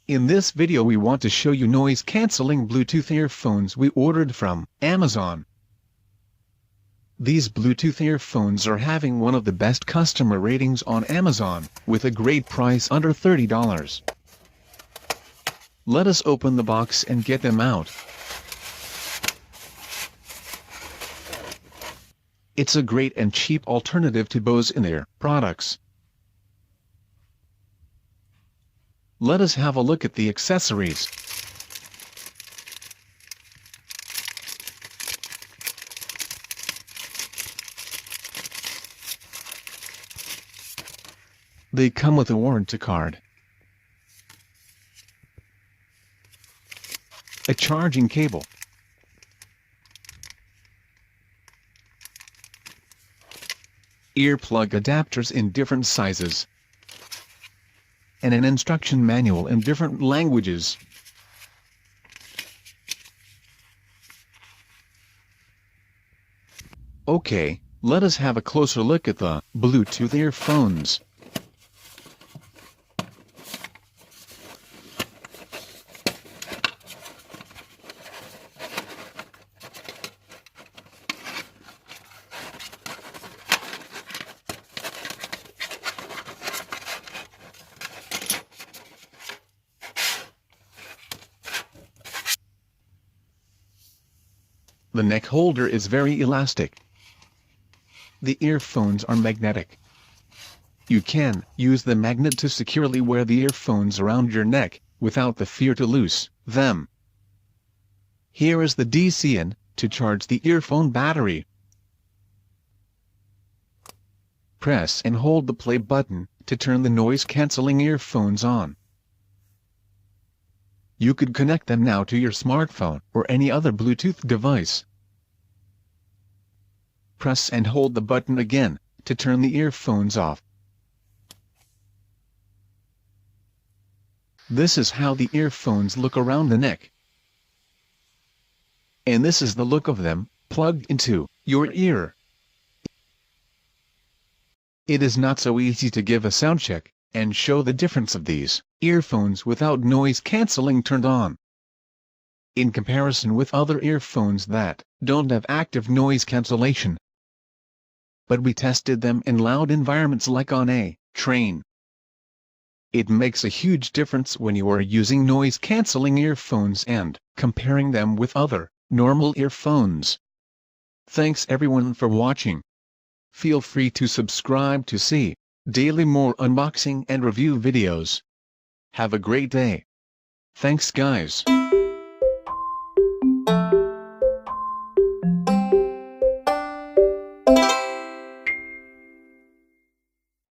In this video we want to show you noise-canceling Bluetooth earphones we ordered from Amazon. These Bluetooth earphones are having one of the best customer ratings on Amazon, with a great price under $30. Let us open the box and get them out. It's a great and cheap alternative to Bose in-ear products. Let us have a look at the accessories. They come with a warranty card, a charging cable, earplug adapters in different sizes, and an instruction manual in different languages. Okay, let us have a closer look at the Bluetooth earphones. The neck holder is very elastic. The earphones are magnetic. You can use the magnet to securely wear the earphones around your neck, without the fear to lose them. Here is the DC in, to charge the earphone battery. Press and hold the play button, to turn the noise-canceling earphones on. You could connect them now to your smartphone or any other Bluetooth device. Press and hold the button again, to turn the earphones off. This is how the earphones look around the neck. And this is the look of them, plugged into your ear. It is not so easy to give a sound check and show the difference of these earphones without noise cancelling turned on. In comparison with other earphones that don't have active noise cancellation. But we tested them in loud environments like on a train. It makes a huge difference when you are using noise cancelling earphones and comparing them with other normal earphones. Thanks everyone for watching. Feel free to subscribe to see daily more unboxing and review videos. Have a great day. Thanks guys.